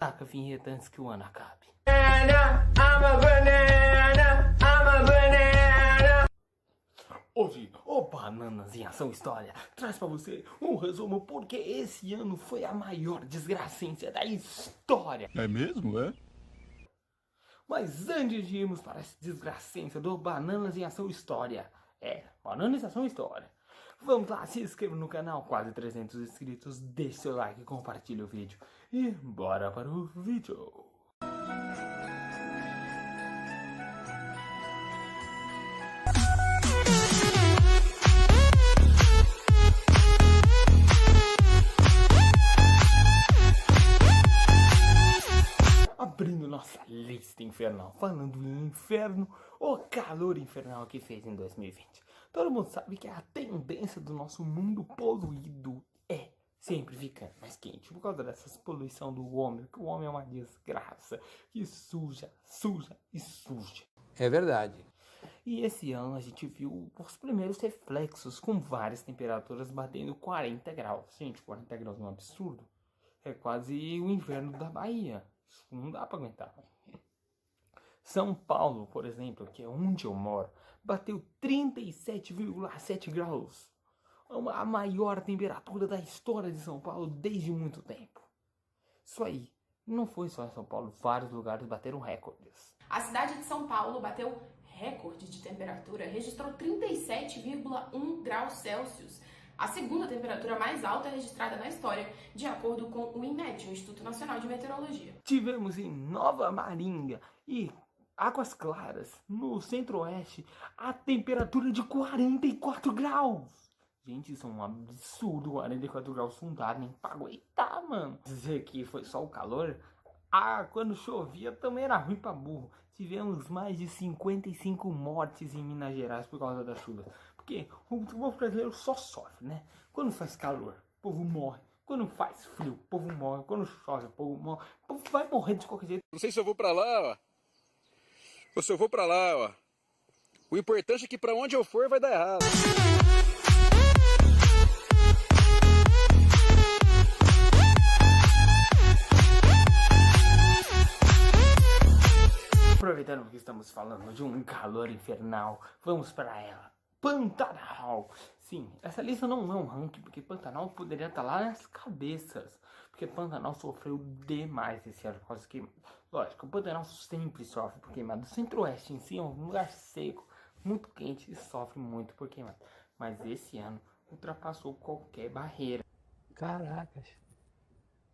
Taca a vinheta antes que o ano acabe. Hoje, o Bananas em Ação História traz pra você um resumo porque esse ano foi a maior desgracência da história. É mesmo, é? Mas antes de irmos para essa desgracência do Bananas em Ação História, Bananas em Ação História, vamos lá, se inscreva no canal, quase 300 inscritos, deixe seu like e compartilhe o vídeo. E bora para o vídeo. Abrindo nossa lista infernal, falando em inferno, o calor infernal que fez em 2020. Todo mundo sabe que a tendência do nosso mundo poluído é sempre ficando mais quente, por causa dessa poluição do homem, que o homem é uma desgraça, que suja. É verdade. E esse ano a gente viu os primeiros reflexos, com várias temperaturas batendo 40 graus. Gente, 40 graus é um absurdo. É quase o inverno da Bahia. Isso não dá pra aguentar. São Paulo, por exemplo, que é onde eu moro, bateu 37,7 graus. A maior temperatura da história de São Paulo desde muito tempo. Isso aí, não foi só em São Paulo, vários lugares bateram recordes. A cidade de São Paulo bateu recorde de temperatura, registrou 37,1 graus Celsius. A segunda temperatura mais alta registrada na história, de acordo com o INMET, o Instituto Nacional de Meteorologia. Tivemos em Nova Maringa e Águas Claras, no centro-oeste, a temperatura de 44 graus. Gente, isso é um absurdo, 44 graus não dá nem pra aguentar, mano. Dizer que foi só o calor, quando chovia também era ruim pra burro. Tivemos mais de 55 mortes em Minas Gerais por causa das chuvas. Porque o povo brasileiro só sofre, né? Quando faz calor, o povo morre. Quando faz frio, o povo morre. Quando chove, o povo morre. O povo vai morrer de qualquer jeito. Não sei se eu vou pra lá, ó. Ou se eu vou pra lá, ó. O importante é que pra onde eu for vai dar errado. Aproveitando que estamos falando de um calor infernal, vamos para ela. Pantanal. Sim, essa lista não é um ranking, porque Pantanal poderia estar lá nas cabeças. Porque Pantanal sofreu demais esse ano por causa que, lógico, o Pantanal sempre sofre por queimado. O centro-oeste em si é um lugar seco, muito quente e sofre muito por queimado. Mas esse ano ultrapassou qualquer barreira. Caracas.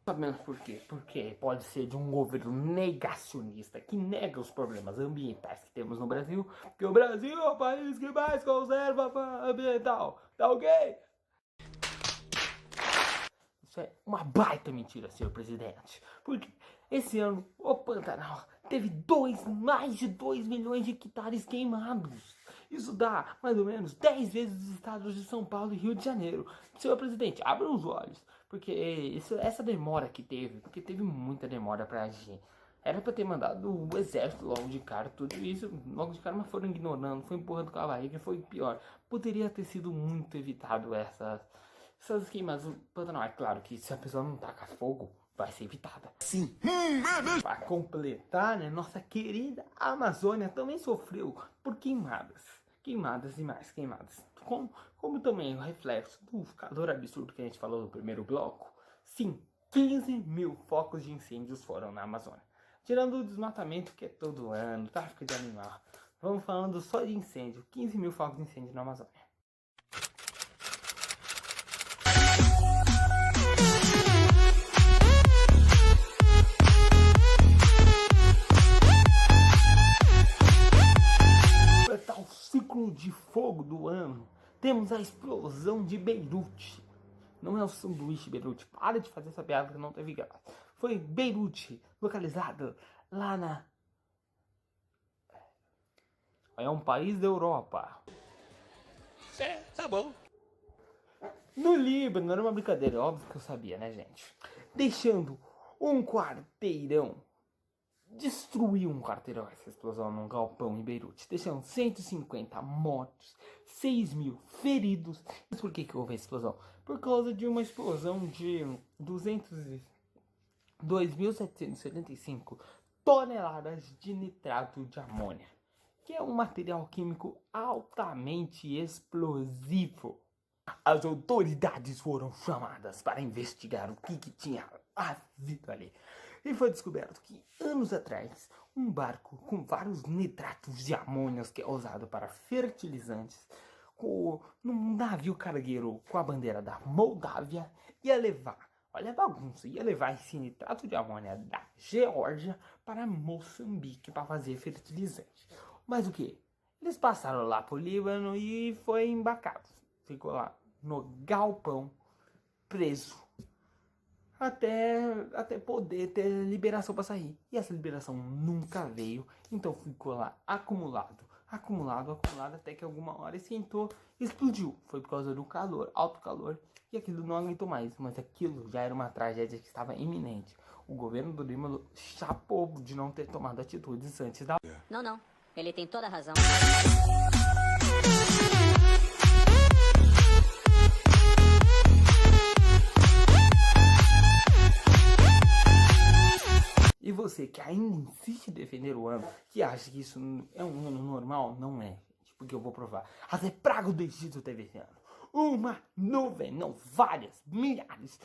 Sabemos por quê? Porque pode ser de um governo negacionista que nega os problemas ambientais que temos no Brasil, porque o Brasil é o país que mais conserva ambiental, tá ok? Isso é uma baita mentira, senhor presidente, porque esse ano o Pantanal teve mais de 2 milhões de hectares queimados. Isso dá mais ou menos 10 vezes os estados de São Paulo e Rio de Janeiro. Senhor presidente, abra os olhos, porque essa demora que teve, porque teve muita demora pra agir. Era pra ter mandado o exército logo de cara, tudo isso logo de cara, mas foram ignorando, foi empurrando com a barriga, foi pior. Poderia ter sido muito evitado essas queimadas do Pantanal. É claro que se a pessoa não tacar fogo, vai ser evitada. Sim. Para completar, né, nossa querida Amazônia também sofreu por queimadas. Queimadas e mais queimadas. Como também o reflexo do calor absurdo que a gente falou no primeiro bloco. Sim, 15 mil focos de incêndios foram na Amazônia. Tirando o desmatamento que é todo ano, tráfico de animal. Vamos falando só de incêndio. 15 mil focos de incêndio na Amazônia. De fogo do ano, temos a explosão de Beirute. Não é o sanduíche Beirute, para de fazer essa piada que não teve graça. Foi Beirute, localizado lá é um país da Europa. Tá bom. No Líbano, não era uma brincadeira, óbvio que eu sabia, né, gente? Deixando um quarteirão. Destruiu um quarteirão essa explosão num galpão em Beirute, deixando 150 mortos, 6 mil feridos. Mas por que houve a explosão? Por causa de uma explosão de 200 2.775 toneladas de nitrato de amônia, que é um material químico altamente explosivo. As autoridades foram chamadas para investigar o que tinha havido ali. E foi descoberto que, anos atrás, um barco com vários nitratos de amônia, que é usado para fertilizantes, num navio cargueiro com a bandeira da Moldávia, ia levar, olha a bagunça, ia levar esse nitrato de amônia da Geórgia para Moçambique para fazer fertilizante. Mas o que? Eles passaram lá pro Líbano e foi embarcado. Ficou lá no galpão, preso, até poder ter liberação para sair. E essa liberação nunca veio, então ficou lá acumulado, até que alguma hora esquentou e explodiu. Foi por causa do calor, alto calor, e aquilo não aguentou mais. Mas aquilo já era uma tragédia que estava iminente. O governo do Líbano chapou de não ter tomado atitudes antes da... Não, ele tem toda a razão. E você que ainda insiste em defender o ano, que acha que isso é um ano normal, não é, gente, porque eu vou provar. Até praga do Egito teve esse ano. Uma nuvem, não, várias, milhares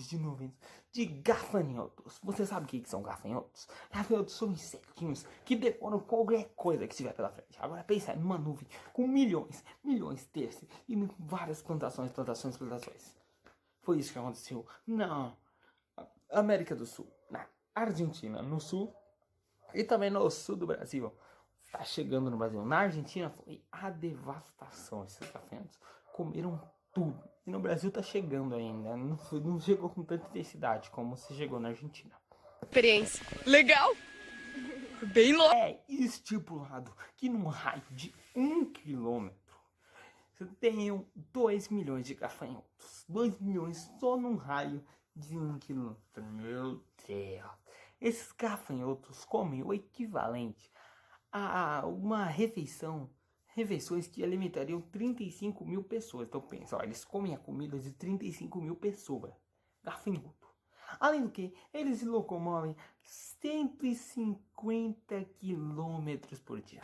de nuvens de gafanhotos. Você sabe o que são gafanhotos? Gafanhotos são insetinhos que devoram qualquer coisa que estiver pela frente. Agora pensa numa nuvem com milhões desses e várias plantações. Foi isso que aconteceu na América do Sul, na Argentina, no sul e também no sul do Brasil. Está chegando no Brasil. Na Argentina foi a devastação. Esses gafanhotos comeram tudo. E no Brasil tá chegando ainda. Não chegou com tanta intensidade como se chegou na Argentina. Experiência legal, bem louco. É estipulado que num raio de 1 quilômetro você tem 2 milhões de gafanhotos. 2 milhões só num raio de 1 quilômetro. Meu Deus. Esses gafanhotos comem o equivalente a uma refeições que alimentariam 35 mil pessoas. Então pensa, ó, eles comem a comida de 35 mil pessoas. Gafanhoto. Além do que, eles se locomovem 150 quilômetros por dia.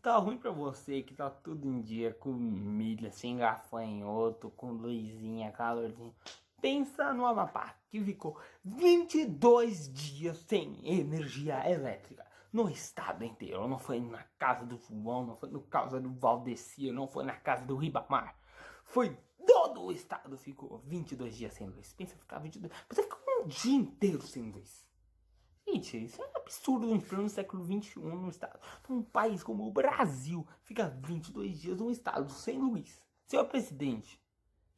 Tá ruim pra você que tá tudo em dia, com milha, sem gafanhoto, com luzinha, calorzinho. Pensa no Amapá, que ficou 22 dias sem energia elétrica. No estado inteiro, não foi na casa do João, não foi na casa do Valdeci, não foi na casa do Ribamar. Foi todo o estado ficou 22 dias sem luz. Pensa ficar 22... Você ficou um dia inteiro sem luz. Gente, isso é absurdo em pleno século XXI no estado. Um país como o Brasil fica 22 dias num estado sem luz. Senhor presidente,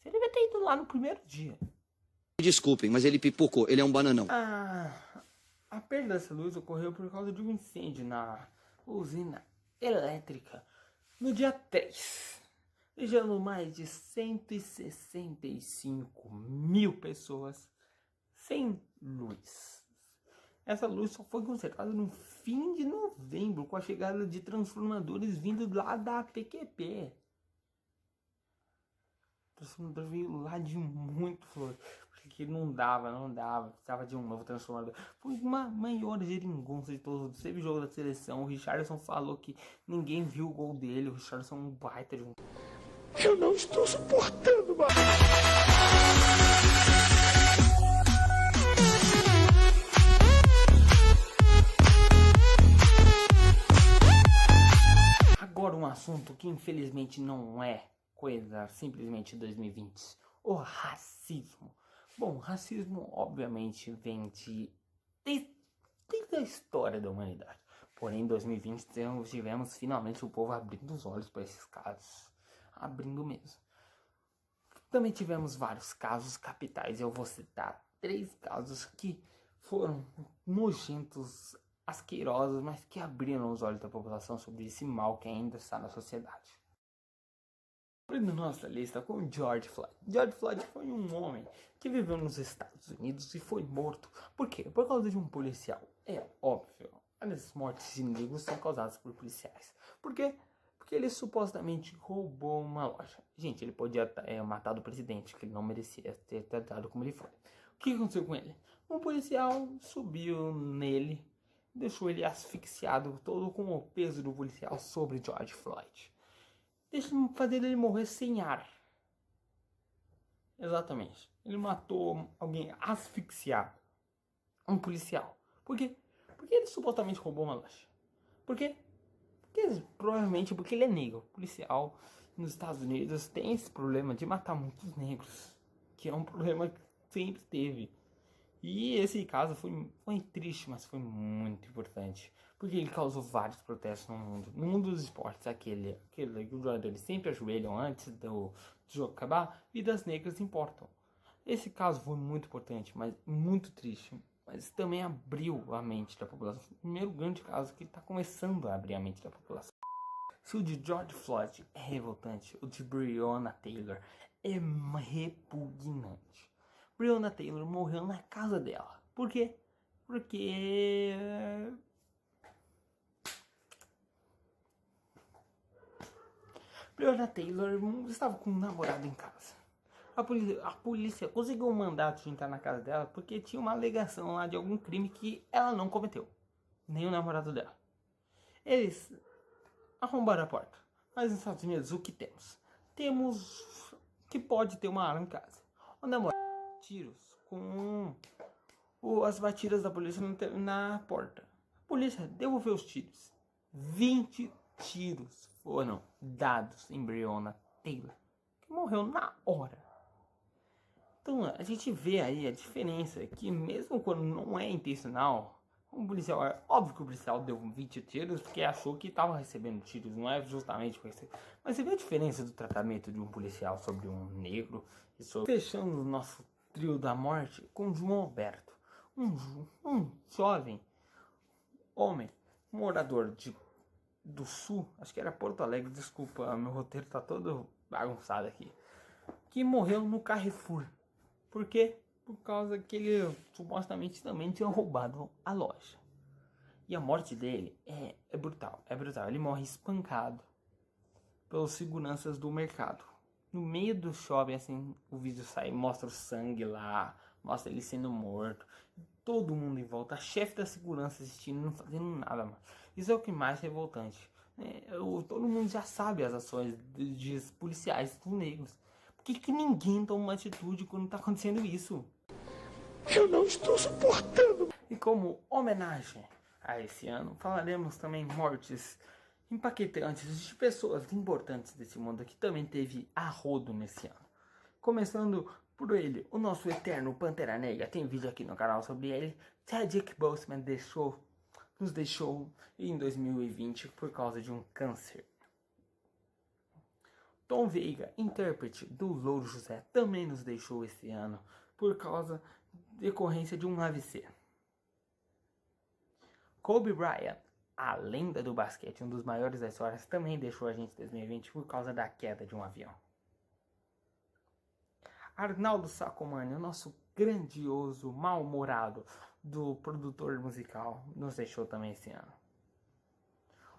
você devia ter ido lá no primeiro dia. Desculpem, mas ele pipocou, ele é um bananão. A perda dessa luz ocorreu por causa de um incêndio na usina elétrica no dia 3, deixando mais de 165 mil pessoas sem luz. Essa luz só foi consertada no fim de novembro, com a chegada de transformadores vindo lá da PQP. O transformador veio lá de muito flor, porque não dava, precisava de um novo transformador. Foi uma maior geringonça de todos. Teve jogo da seleção, o Richarlison falou que ninguém viu o gol dele, o Richarlison é um baita de um... Eu não estou suportando mais. Agora um assunto que infelizmente não é coisa simplesmente 2020. O racismo. Bom, racismo obviamente vem desde a história da humanidade. Porém, em 2020 tivemos finalmente o povo abrindo os olhos para esses casos. Abrindo mesmo. Também tivemos vários casos capitais. Eu vou citar 3 casos que foram nojentos, asquerosos, mas que abriram os olhos da população sobre esse mal que ainda está na sociedade. Abrindo nossa lista com George Floyd. George Floyd foi um homem que viveu nos Estados Unidos e foi morto. Por quê? Por causa de um policial. É óbvio. várias mortes de negros são causadas por policiais. Por quê? Porque ele supostamente roubou uma loja. Gente, ele podia matar o presidente, que ele não merecia ter tratado como ele foi. O que aconteceu com ele? Um policial subiu nele, deixou ele asfixiado, todo com o peso do policial sobre George Floyd. Fazendo ele morrer sem ar. Exatamente. Ele matou alguém asfixiado. Um policial. Por quê? Porque ele supostamente roubou uma loja. Por quê? Provavelmente porque ele é negro. O policial nos Estados Unidos tem esse problema de matar muitos negros. Que é um problema que sempre teve. E esse caso foi triste, mas foi muito importante. Porque ele causou vários protestos no mundo. No mundo dos esportes, aquele que os jogadores sempre ajoelham antes do jogo acabar. Vidas negras importam. Esse caso foi muito importante, mas muito triste. Mas também abriu a mente da população. O primeiro grande caso que está começando a abrir a mente da população. Se o de George Floyd é revoltante, o de Breonna Taylor é repugnante. Breonna Taylor morreu na casa dela. Por quê? Porque Breonna Taylor estava com um namorado em casa. A polícia conseguiu um mandato de entrar na casa dela porque tinha uma alegação lá de algum crime que ela não cometeu. Nem o namorado dela. Eles arrombaram a porta. Mas nos Estados Unidos, o que temos? Temos que pode ter uma arma em casa. O namorado tiros com as batidas da polícia na porta. A polícia devolveu os tiros. 20 tiros foram dados em Breonna Taylor, que morreu na hora. Então a gente vê aí a diferença, que mesmo quando não é intencional, um policial, é óbvio que o policial deu 20 tiros porque achou que estava recebendo tiros, não é justamente por isso. Mas você vê a diferença do tratamento de um policial sobre um negro. E fechando o nosso trio da morte com João Alberto, um jovem homem, morador do sul, acho que era Porto Alegre, desculpa, meu roteiro tá todo bagunçado aqui, que morreu no Carrefour. Por quê? Por causa que ele supostamente também tinha roubado a loja. E a morte dele é brutal, ele morre espancado pelos seguranças do mercado. No meio do shopping, assim, o vídeo sai, mostra o sangue lá, mostra ele sendo morto. Todo mundo em volta, a chefe da segurança assistindo, não fazendo nada, mano. Isso é o que mais é revoltante. Todo mundo já sabe as ações de policiais negros. Por que ninguém toma uma atitude quando tá acontecendo isso? Eu não estou suportando. E como homenagem a esse ano, falaremos também mortes impactantes de pessoas importantes desse mundo que também teve a rodo nesse ano. Começando por ele, o nosso eterno Pantera Negra. Tem vídeo aqui no canal sobre ele. Chadwick Boseman nos deixou em 2020 por causa de um câncer. Tom Veiga, intérprete do Louro José, também nos deixou esse ano por causa decorrência de um AVC. Kobe Bryant, a lenda do basquete, um dos maiores da história, também deixou a gente em 2020 por causa da queda de um avião. Arnaldo Sacomani, o nosso grandioso mal-humorado do produtor musical, nos deixou também esse ano.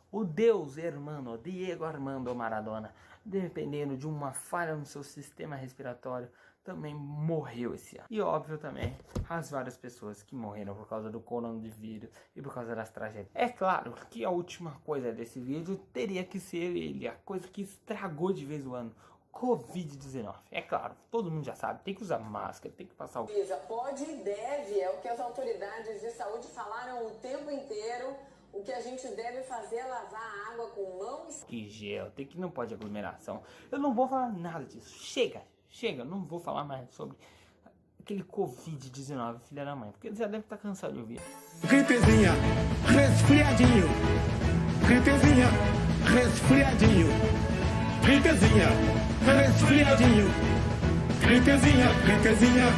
O Deus hermano Diego Armando Maradona, dependendo de uma falha no seu sistema respiratório, também morreu esse ano. E óbvio também as várias pessoas que morreram por causa do coronavírus e por causa das tragédias. É claro que a última coisa desse vídeo teria que ser ele, a coisa que estragou de vez o ano. Covid-19. É claro, todo mundo já sabe, tem que usar máscara, tem que passar o... Pode e deve, é o que as autoridades de saúde falaram o tempo inteiro. O que a gente deve fazer é lavar a água com mãos e gel, não pode aglomeração. Eu não vou falar nada disso, chega, não vou falar mais sobre aquele Covid-19, filha da mãe, porque já deve estar cansado de ouvir. Gripezinha, resfriadinho. Gripezinha, resfriadinho. Gripezinha, resfriadinho. Gripezinha, gripezinha, gripezinha.